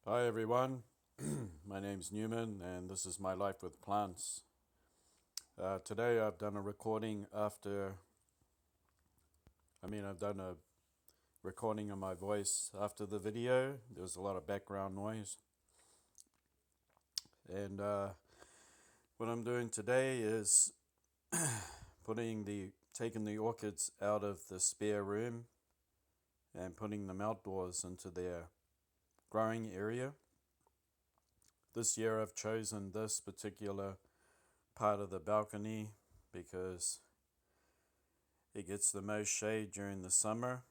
Hi everyone, my name's Newman and this is my life with plants. Today I've done a recording I've done a recording of my voice after the video. There was a lot of background noise. And what I'm doing today is taking the orchids out of the spare room and putting them outdoors into their growing area. This year I've chosen this particular part of the balcony because it gets the most shade during the summer.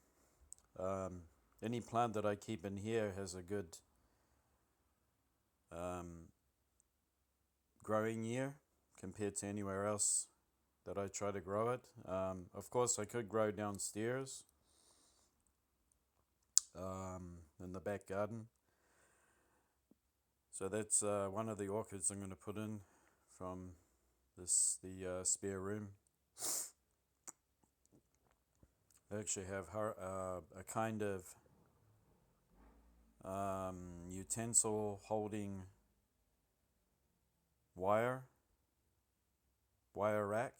Um, any plant that I keep in here has a good um, growing year compared to anywhere else that I try to grow it. Of course, I could grow downstairs in the back garden. So that's one of the orchids I'm going to put in from the spare room. I actually have a kind of utensil holding wire rack.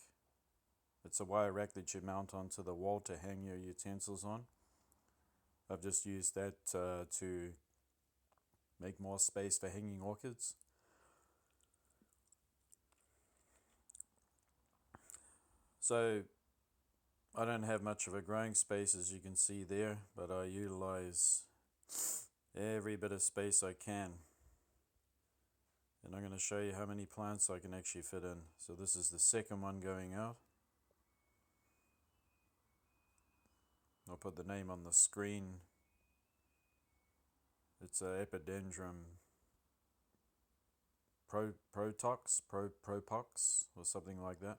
It's a wire rack that you mount onto the wall to hang your utensils on. I've just used that to make more space for hanging orchids. So I don't have much of a growing space, as you can see there, but I utilize every bit of space I can. And I'm going to show you how many plants I can actually fit in. So this is the second one going out. I'll put the name on the screen. It's a epidendrum propox, or something like that.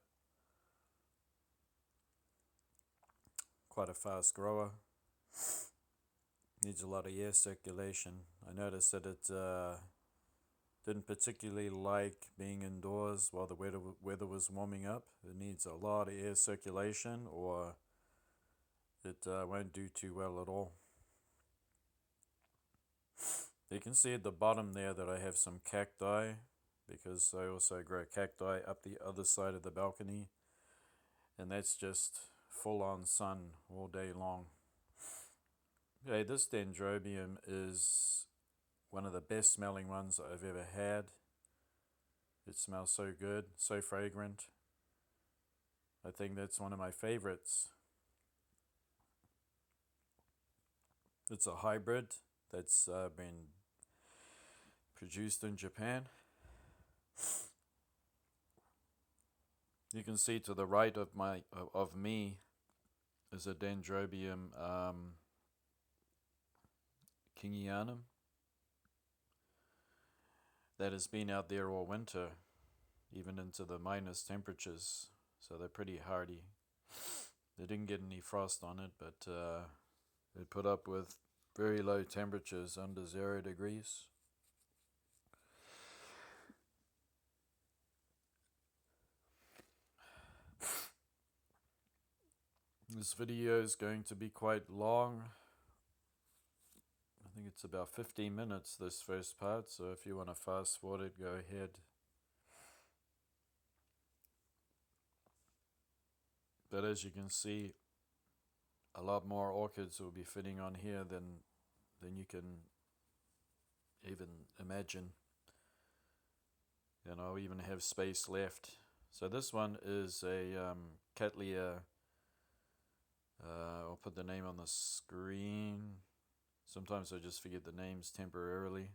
Quite a fast grower. Needs a lot of air circulation. I noticed that it didn't particularly like being indoors while the weather was warming up. It needs a lot of air circulation or it won't do too well at all. You can see at the bottom there that I have some cacti because I also grow cacti up the other side of the balcony, and that's just full on sun all day long. Okay, this dendrobium is one of the best smelling ones I've ever had. It smells so good, so fragrant. I think that's one of my favorites. It's a hybrid that's been produced in Japan. You can see to the right of me is a dendrobium kingianum that has been out there all winter, even into the minus temperatures, so they're pretty hardy. They didn't get any frost on it, but they put up with very low temperatures under 0 degrees. This video is going to be quite long. I think it's about 15 minutes, this first part, so if you want to fast forward it, go ahead. But as you can see, a lot more orchids will be fitting on here than you can even imagine. And I'll even have space left. So this one is a Cattleya. I'll put the name on the screen. Sometimes I just forget the names temporarily.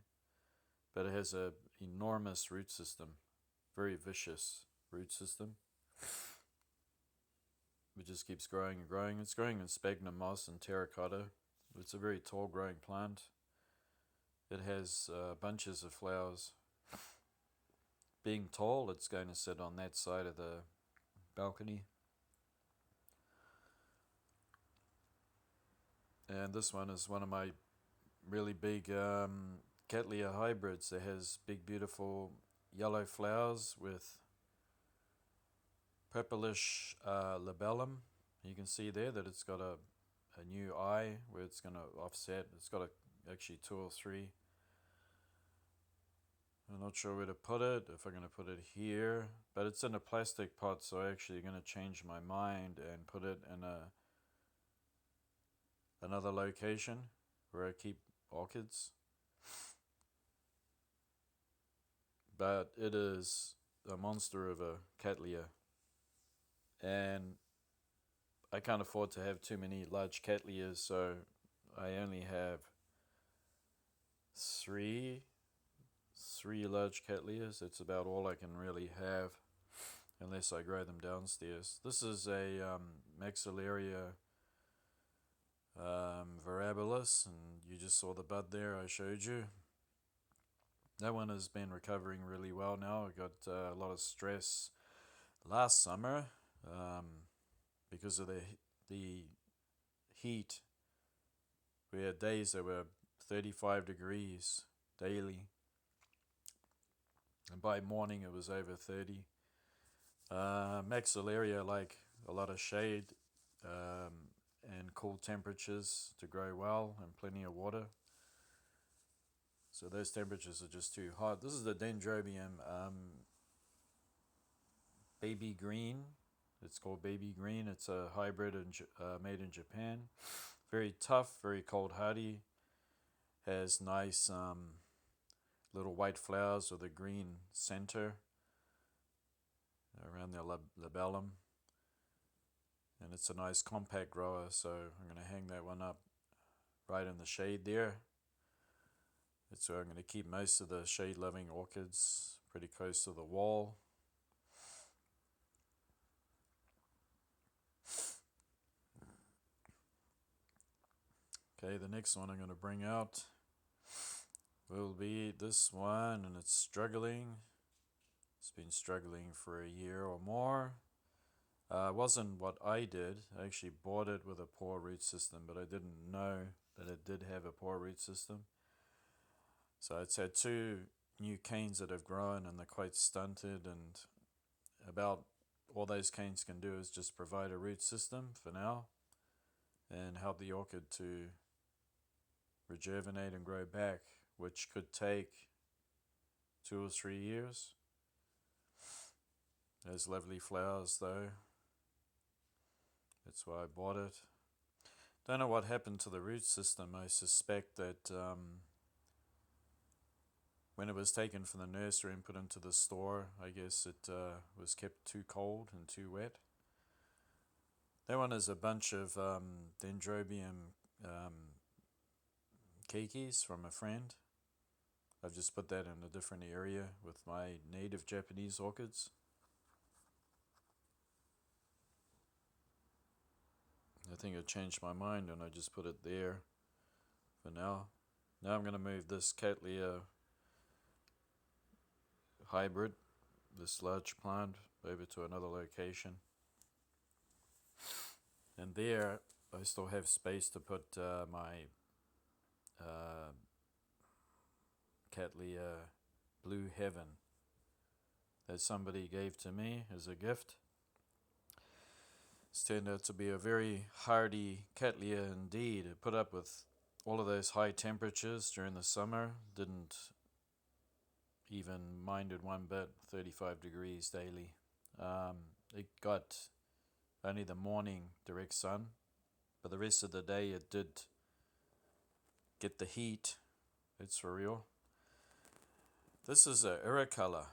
But it has an enormous root system. Very vicious root system. It just keeps growing and growing. It's growing in sphagnum moss and terracotta. It's a very tall growing plant. It has bunches of flowers. Being tall, it's going to sit on that side of the balcony. And this one is one of my really big Cattleya hybrids that has big, beautiful yellow flowers with purplish labellum. You can see there that it's got a new eye where it's going to offset. It's got actually 2 or 3. I'm not sure where to put it, if I'm going to put it here, but it's in a plastic pot, so I'm actually going to change my mind and put it in another location where I keep orchids. But it is a monster of a cattleya, and I can't afford to have too many large cattleyas, so I only have three large cattleyas. That's about all I can really have, unless I grow them downstairs. This is a Maxillaria variabilis, and you just saw the bud there I showed you. That one has been recovering really well now. I got a lot of stress last summer because of the heat. We had days that were 35 degrees daily, and by morning it was over 30. Maxillaria like a lot of shade and cool temperatures to grow well, and plenty of water. So those temperatures are just too hot. This is the Dendrobium Baby Green. It's called Baby Green. It's a hybrid made in Japan. Very tough, very cold hardy. Has nice little white flowers with a green center around their labellum. And it's a nice compact grower, so I'm going to hang that one up right in the shade there. That's where I'm going to keep most of the shade-loving orchids, pretty close to the wall. Okay, the next one I'm going to bring out will be this one, and it's struggling. It's been struggling for a year or more. It wasn't what I did. I actually bought it with a poor root system, but I didn't know that it did have a poor root system. So it's had two new canes that have grown, and they're quite stunted, and about all those canes can do is just provide a root system for now and help the orchid to rejuvenate and grow back, which could take 2 or 3 years. Those lovely flowers though. That's why I bought it. Don't know what happened to the root system. I suspect that when it was taken from the nursery and put into the store, I guess it was kept too cold and too wet. That one is a bunch of Dendrobium keikis from a friend. I've just put that in a different area with my native Japanese orchids. I think I changed my mind and I just put it there for now. Now I'm going to move this Cattleya hybrid, this large plant, over to another location. And there I still have space to put my Cattleya Blue Heaven that somebody gave to me as a gift. It's turned out to be a very hardy Cattleya indeed. It put up with all of those high temperatures during the summer, didn't even mind it one bit, 35 degrees daily. It got only the morning direct sun, but the rest of the day it did get the heat. It's for real. This is a Iricolor,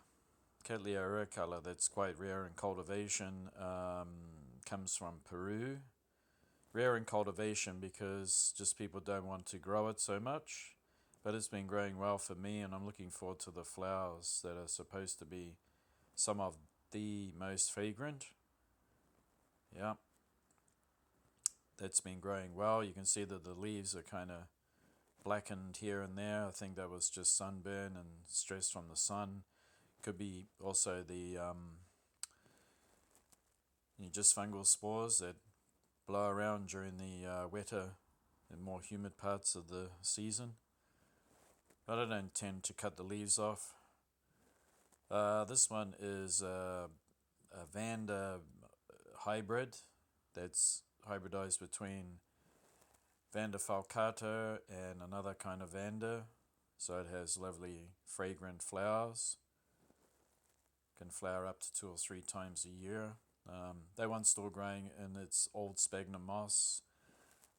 Cattleya Iricolor, that's quite rare in cultivation. Comes from Peru. Rare in cultivation because just people don't want to grow it so much, but it's been growing well for me, and I'm looking forward to the flowers that are supposed to be some of the most fragrant. Yeah, that's been growing well. You can see that the leaves are kind of blackened here and there. I think that was just sunburn and stress from the sun. Could be also the just fungal spores that blow around during the wetter and more humid parts of the season. But I don't tend to cut the leaves off. This one is a Vanda hybrid that's hybridized between Vanda falcata and another kind of Vanda. So it has lovely fragrant flowers. Can flower up to 2 or 3 times a year. That one's still growing in its old sphagnum moss.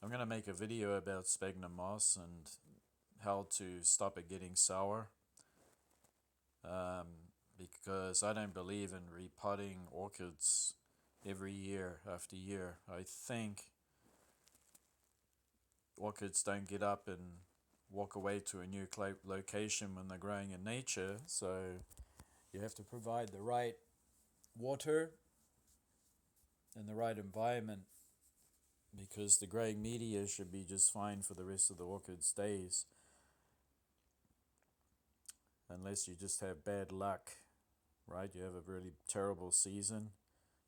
I'm going to make a video about sphagnum moss and how to stop it getting sour. Because I don't believe in repotting orchids every year after year. I think orchids don't get up and walk away to a new location when they're growing in nature, so you have to provide the right water and the right environment, because the growing media should be just fine for the rest of the orchid's days, unless you just have bad luck, right? You have a really terrible season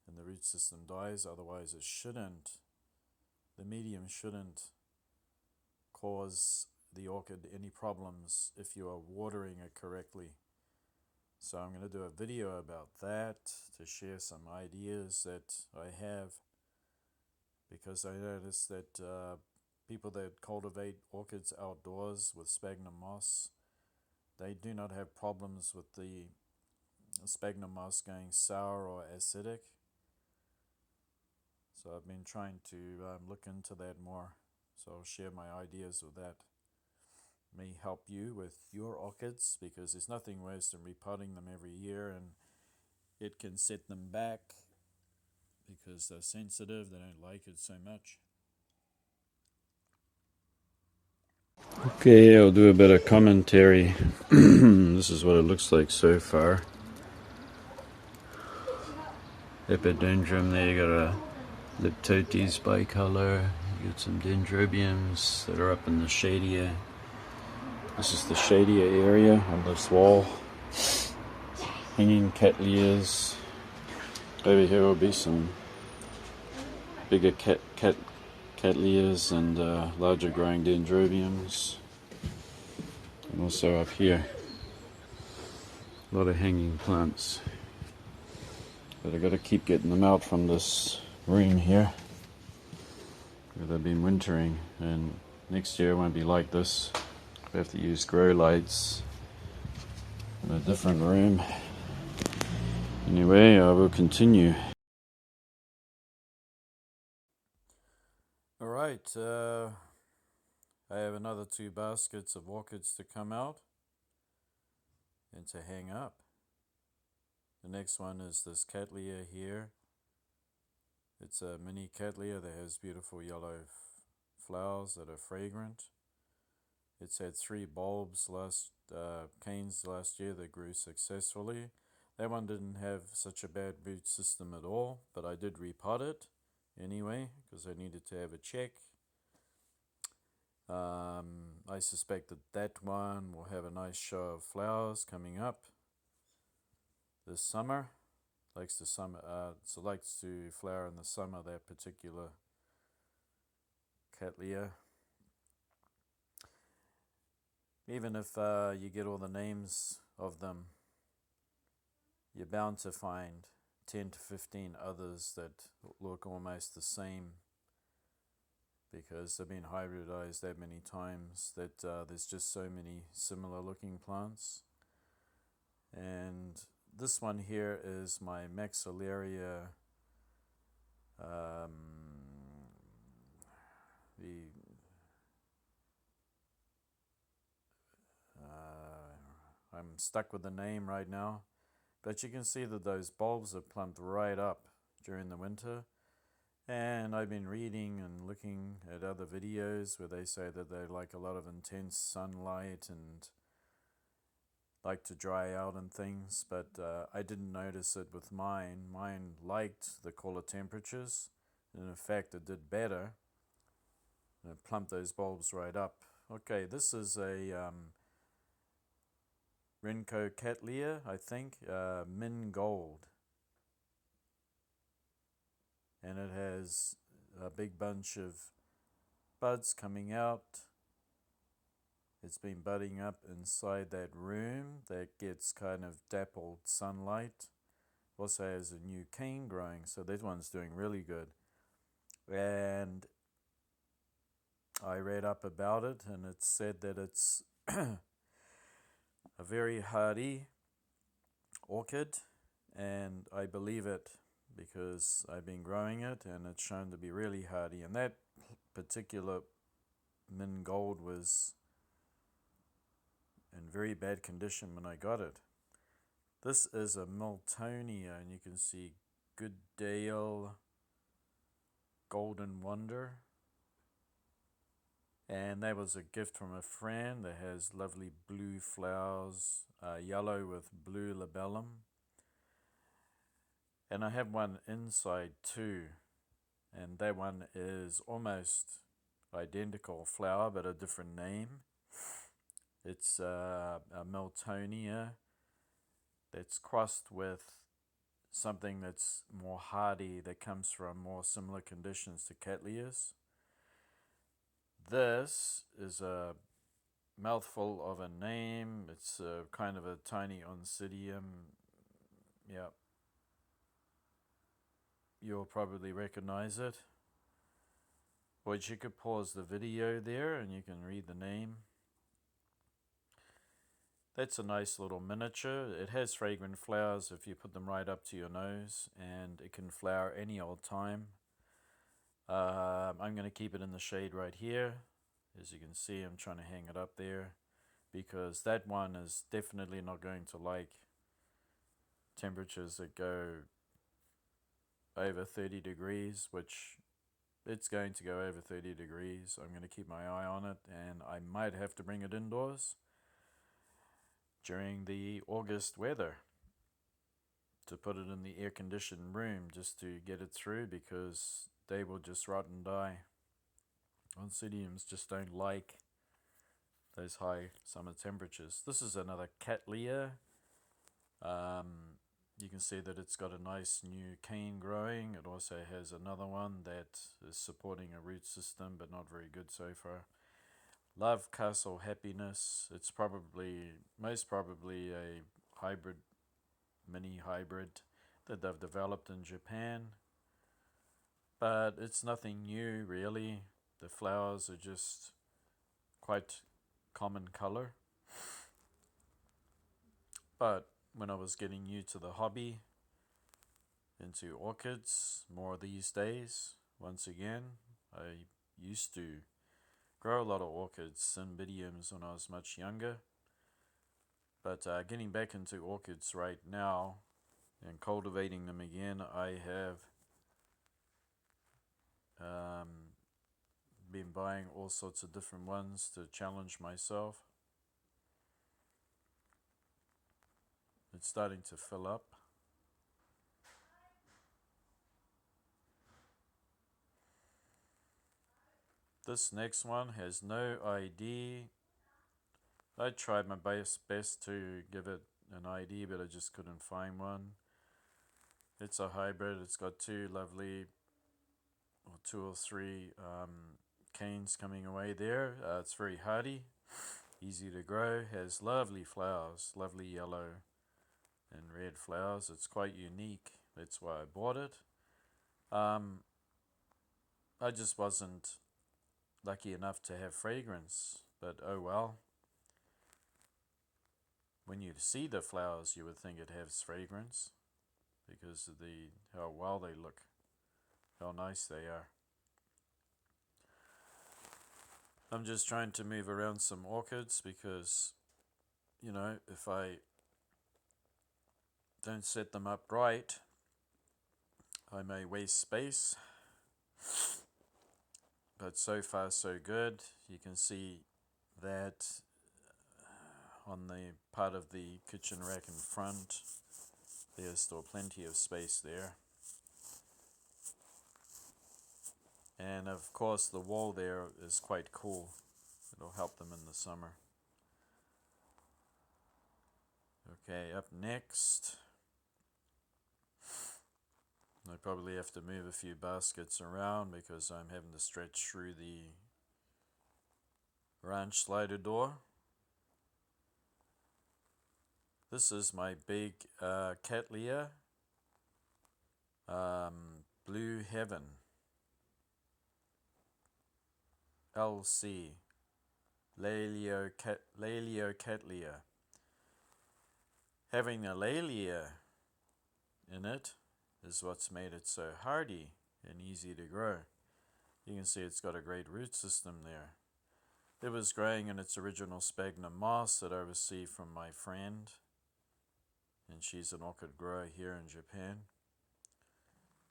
and the root system dies. Otherwise it shouldn't, the medium shouldn't cause the orchid any problems if you are watering it correctly. So I'm going to do a video about that to share some ideas that I have, because I noticed that people that cultivate orchids outdoors with sphagnum moss, they do not have problems with the sphagnum moss going sour or acidic. So I've been trying to look into that more. So I'll share my ideas with that. May help you with your orchids, because there's nothing worse than repotting them every year, and it can set them back because they're sensitive, they don't like it so much. Okay, I'll do a bit of commentary. This is what it looks like so far. Epidendrum there, you got a Liptotes bicolor, you got some dendrobiums that are up in the shadier. This is the shadier area on this wall. Hanging cattleyas. Over here will be some bigger cattleyas and larger growing dendrobiums. And also up here, a lot of hanging plants. But I've got to keep getting them out from this room here, where they've been wintering, and next year it won't be like this. We have to use grow lights in a different room. Anyway, I will continue. Alright, I have another 2 baskets of orchids to come out and to hang up. The next one is this cattleya here. It's a mini cattleya that has beautiful yellow flowers that are fragrant. It's had 3 bulbs canes last year that grew successfully. That one didn't have such a bad root system at all, but I did repot it anyway because I needed to have a check. I suspect that one will have a nice show of flowers coming up this summer. Likes to flower in the summer, that particular cattleya. Even if you get all the names of them, you're bound to find 10 to 15 others that look almost the same, because they've been hybridized that many times that there's just so many similar looking plants. And this one here is my Maxillaria I'm stuck with the name right now, but you can see that those bulbs are plumped right up during the winter. And I've been reading and looking at other videos where they say that they like a lot of intense sunlight and like to dry out and things, but I didn't notice it with mine. Mine liked the cooler temperatures, and in fact it did better. And it plumped those bulbs right up. Okay, this is a Renko Cattleya, I think, Min Gold. And it has a big bunch of buds coming out. It's been budding up inside that room that gets kind of dappled sunlight. Also has a new cane growing, so that one's doing really good. And I read up about it, and it said that it's a very hardy orchid, and I believe it because I've been growing it and it's shown to be really hardy. And that particular mint gold was in very bad condition when I got it. This is a Miltonia, and you can see Good Dale Golden Wonder. And that was a gift from a friend that has lovely blue flowers, yellow with blue labellum. And I have one inside too, and that one is almost identical flower but a different name. It's a Miltonia that's crossed with something that's more hardy, that comes from more similar conditions to Cattleyas. This is a mouthful of a name. It's kind of a tiny oncidium. Yeah, you'll probably recognize it. But you could pause the video there and you can read the name. That's a nice little miniature. It has fragrant flowers if you put them right up to your nose, and it can flower any old time. I'm going to keep it in the shade right here. As you can see, I'm trying to hang it up there because that one is definitely not going to like temperatures that go over 30 degrees, which it's going to go over 30 degrees. I'm going to keep my eye on it, and I might have to bring it indoors during the August weather to put it in the air-conditioned room just to get it through, because they will just rot and die. Oncidiums just don't like those high summer temperatures. This is another Cattleya. You can see that it's got a nice new cane growing. It also has another one that is supporting a root system but not very good so far. Love Castle Happiness. It's most probably a hybrid, mini hybrid that they've developed in Japan. But it's nothing new really. The flowers are just quite common color. But when I was getting new to the hobby, into orchids more these days, once again, I used to grow a lot of orchids, cymbidiums, when I was much younger. But getting back into orchids right now and cultivating them again, I have been buying all sorts of different ones to challenge myself. It's starting to fill up. This next one has no ID. I tried my best to give it an ID, but I just couldn't find one. It's a hybrid. It's got two or three canes coming away there. It's very hardy, easy to grow, has lovely flowers, lovely yellow and red flowers. It's quite unique. That's why I bought it. I just wasn't lucky enough to have fragrance, but oh well. When you see the flowers, you would think it has fragrance because of how well they look, how nice they are. I'm just trying to move around some orchids because, if I don't set them up right, I may waste space. But so far so good. You can see that on the part of the kitchen rack in front, there's still plenty of space there. And of course the wall there is quite cool. It'll help them in the summer. Okay, up next, I probably have to move a few baskets around because I'm having to stretch through the ranch slider door. This is my big Cattleya Blue Heaven LC Laleo Cattleya. having a lalia in it is what's made it so hardy and easy to grow. You can see it's got a great root system there. It was growing in its original sphagnum moss that I received from my friend, and she's an orchid grower here in Japan.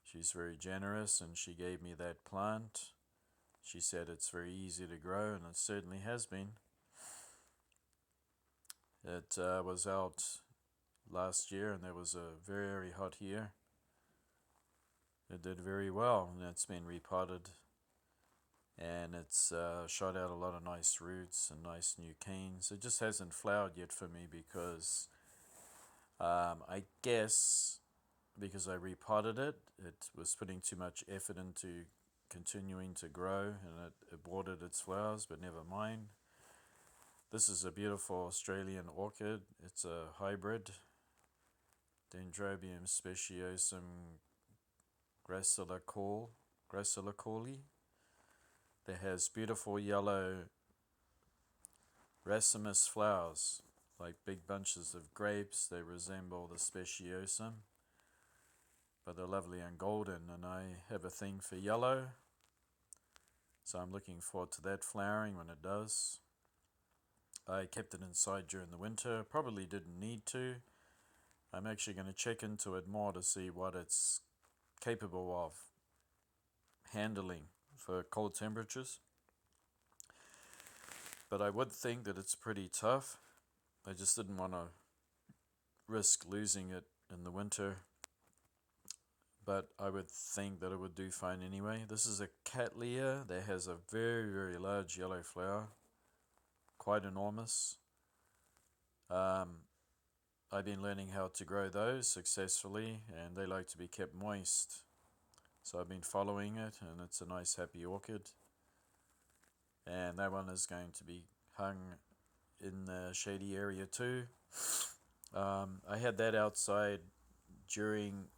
She's very generous, and she gave me that plant. She said it's very easy to grow, and it certainly has been. It was out last year, and there was a very, very hot year. It did very well, and it's been repotted, and it's shot out a lot of nice roots and nice new canes. It just hasn't flowered yet for me because I guess because I repotted it, it was putting too much effort into continuing to grow, and it aborted its flowers, but never mind. This is a beautiful Australian orchid. It's a hybrid, Dendrobium speciosum graciliculi, that has beautiful yellow racemous flowers, like big bunches of grapes. They resemble the speciosum, but they're lovely and golden, and I have a thing for yellow, so I'm looking forward to that flowering when it does. I kept it inside during the winter, probably didn't need to. I'm actually going to check into it more to see what it's capable of handling for cold temperatures. But I would think that it's pretty tough. I just didn't want to risk losing it in the winter, but I would think that it would do fine anyway. This is a Cattleya that has a very, very large yellow flower, quite enormous. I've been learning how to grow those successfully, and they like to be kept moist. So I've been following it, and it's a nice happy orchid. And that one is going to be hung in the shady area too. I had that outside during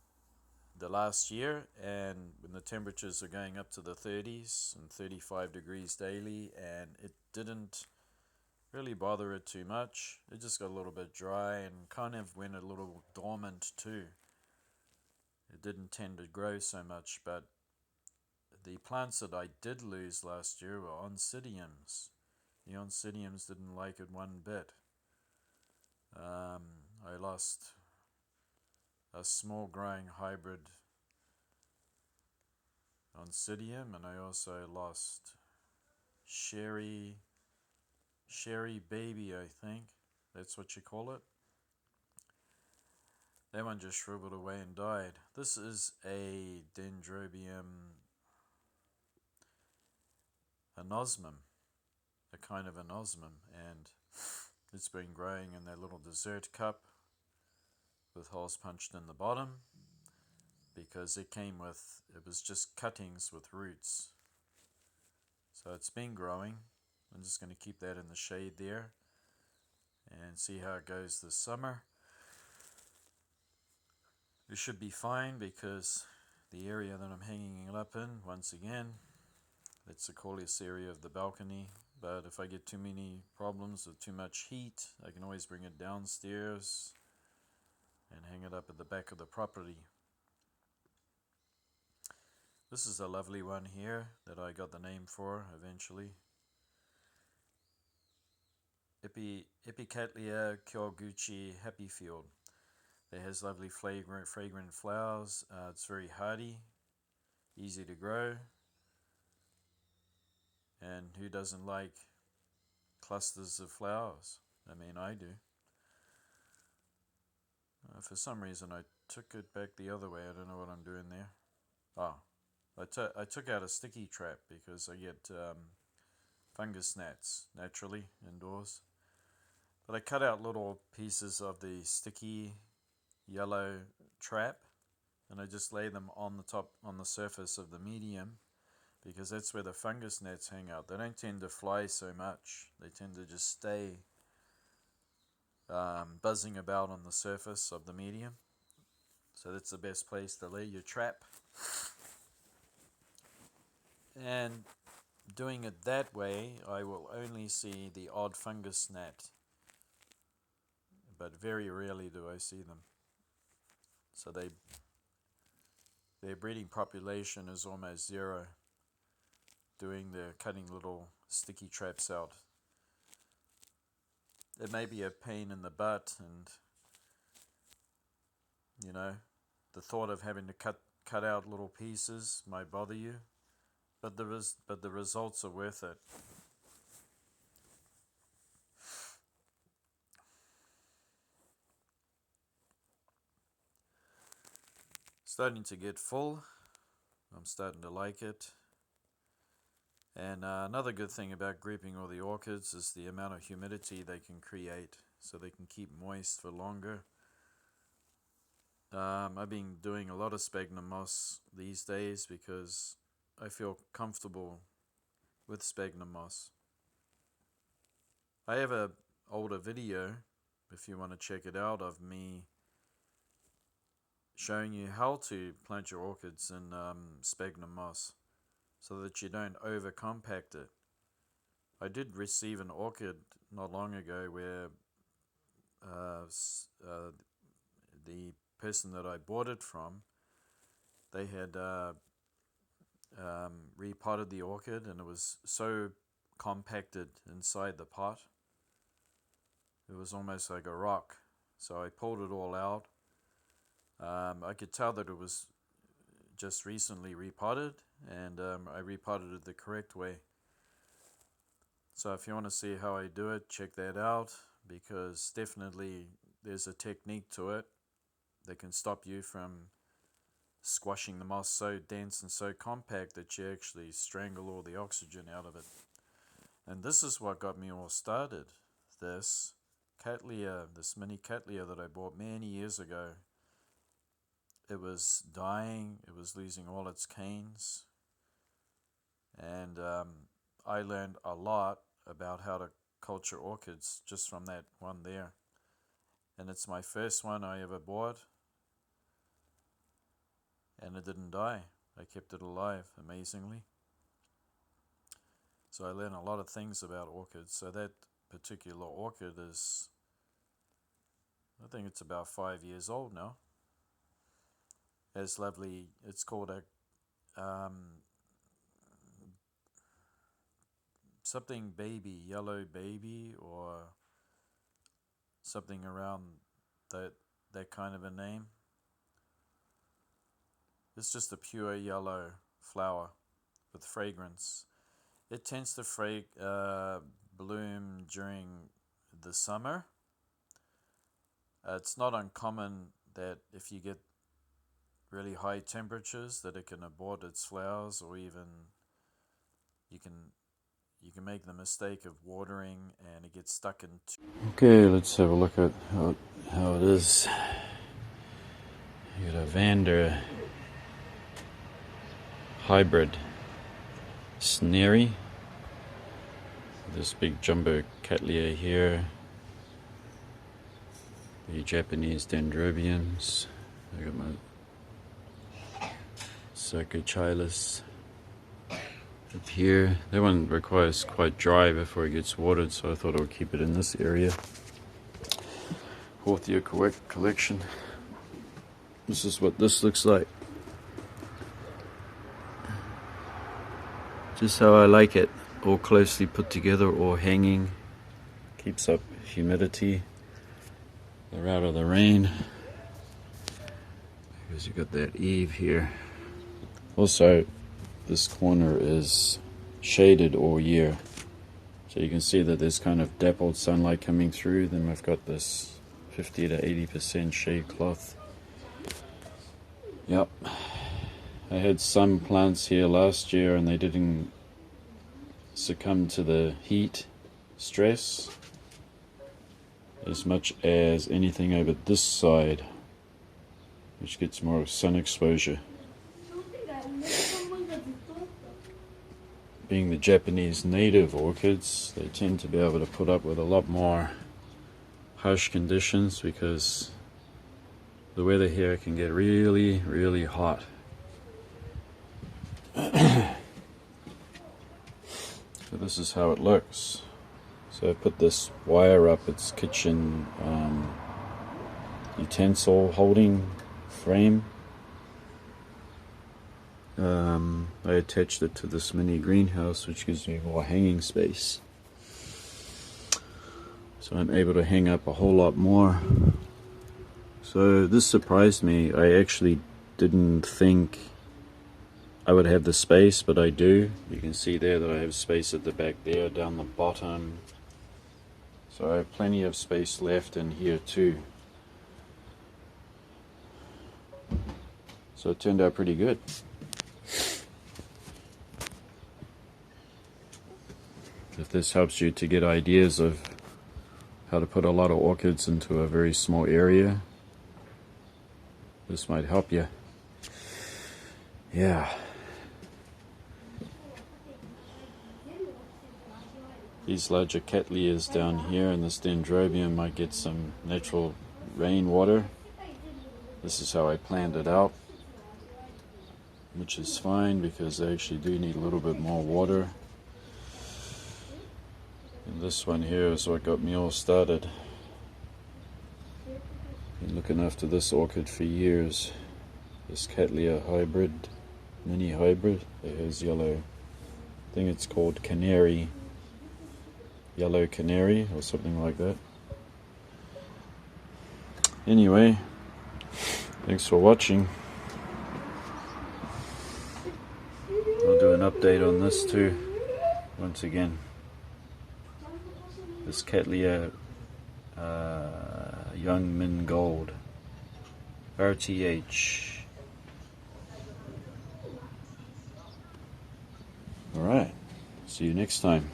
the last year, and when the temperatures are going up to the 30s and 35 degrees daily, and it didn't really bother it too much. It just got a little bit dry and kind of went a little dormant too. It didn't tend to grow so much, but the plants that I did lose last year were oncidiums. The oncidiums didn't like it one bit. I lost a small growing hybrid oncidium, and I also lost Sherry baby, I think. That's what you call it. That one just shriveled away and died. This is a Dendrobium anosmum, a kind of anosmum, and it's been growing in that little dessert cup with holes punched in the bottom because it was just cuttings with roots. So it's been growing. I'm just going to keep that in the shade there and see how it goes this summer. It should be fine because the area that I'm hanging it up in, once again, it's the coolest area of the balcony. But if I get too many problems with too much heat, I can always bring it downstairs and hang it up at the back of the property. This is a lovely one here that I got the name for eventually. Epicatlia Kyoguchi Happyfield. It has lovely fragrant flowers. It's very hardy, easy to grow. And who doesn't like clusters of flowers? I mean, I do. For some reason, I took it back the other way. I don't know what I'm doing there. I took out a sticky trap because I get fungus gnats naturally indoors. But I cut out little pieces of the sticky yellow trap, and I just lay them on the surface of the medium, because that's where the fungus gnats hang out. They don't tend to fly so much. They tend to just stay buzzing about on the surface of the medium. So that's the best place to lay your trap. And doing it that way, I will only see the odd fungus gnat but very rarely do I see them. So their breeding population is almost zero, doing their cutting little sticky traps out. It may be a pain in the butt, and you know, the thought of having to cut out little pieces might bother you, but the results are worth it. Starting to get full. I'm starting to like it. And another good thing about grouping all the orchids is the amount of humidity they can create, so they can keep moist for longer. I've been doing a lot of sphagnum moss these days because I feel comfortable with sphagnum moss. I have an older video, if you want to check it out, of me showing you how to plant your orchids in sphagnum moss so that you don't over compact it. I did receive an orchid not long ago where the person that I bought it from, they had repotted the orchid, and it was so compacted inside the pot, it was almost like a rock. So I pulled it all out. I could tell that it was just recently repotted, and I repotted it the correct way. So if you want to see how I do it, check that out, because definitely there's a technique to it that can stop you from squashing the moss so dense and so compact that you actually strangle all the oxygen out of it. And this is what got me all started. This Cattleya, this mini Cattleya that I bought many years ago, it was dying, it was losing all its canes, and I learned a lot about how to culture orchids just from that one there. And it's my first one I ever bought, and it didn't die. I kept it alive, amazingly. So I learned a lot of things about orchids. So that particular orchid is, I think it's about 5 years old now. It's lovely, it's called a something baby, yellow baby, or something around that kind of a name. It's just a pure yellow flower with fragrance. It tends to bloom during the summer. It's not uncommon that if you get really high temperatures that it can abort its flowers, or even you can make the mistake of watering and it gets stuck in. Okay, let's have a look at how it is. You got a Vander hybrid Snary. This big jumbo Cattleya here. The Japanese Dendrobiums. I got my Sarcochilas up here. That one requires quite dry before it gets watered, so I thought I would keep it in this area. Horthia collection. This is what this looks like. Just how I like it, all closely put together or hanging. Keeps up humidity. They're out of the rain, because you got that eave here. Also, this corner is shaded all year, so you can see that there's kind of dappled sunlight coming through. Then we've got this 50 to 80% shade cloth. Yep, I had some plants here last year and they didn't succumb to the heat stress as much as anything over this side, which gets more sun exposure. Being the Japanese native orchids, they tend to be able to put up with a lot more harsh conditions, because the weather here can get really, really hot. So this is how it looks. So I put this wire up, it's kitchen utensil holding frame. I attached it to this mini greenhouse, which gives me more hanging space. So I'm able to hang up a whole lot more. So this surprised me. I actually didn't think I would have the space, but I do. You can see there that I have space at the back there, down the bottom. So I have plenty of space left in here too. So it turned out pretty good. If this helps you to get ideas of how to put a lot of orchids into a very small area, this might help you. Yeah. These larger cattleyas down here in this dendrobium might get some natural rainwater. This is how I planned it out, which is fine because they actually do need a little bit more water. And this one here is what got me all started. Been looking after this orchid for years. This Cattleya hybrid, mini hybrid. It has yellow, I think it's called canary, yellow canary or something like that. Anyway, thanks for watching. I'll do an update on this too, once again. This Cattleya Young Min Gold, RTH. Alright, see you next time.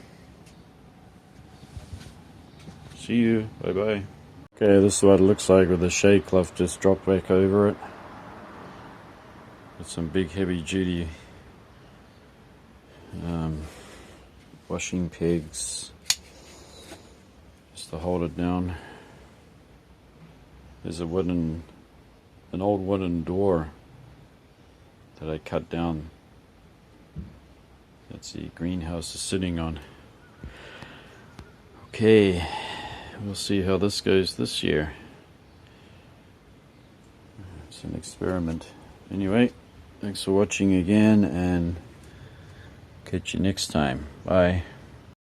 See you, bye bye. Okay, this is what it looks like with the shade cloth just dropped back over it. With some big heavy duty washing pegs just to hold it down. There's an old wooden door that I cut down. That's the greenhouse is sitting on. Okay, we'll see how this goes this year. It's an experiment. Anyway, thanks for watching again, and catch you next time. Bye.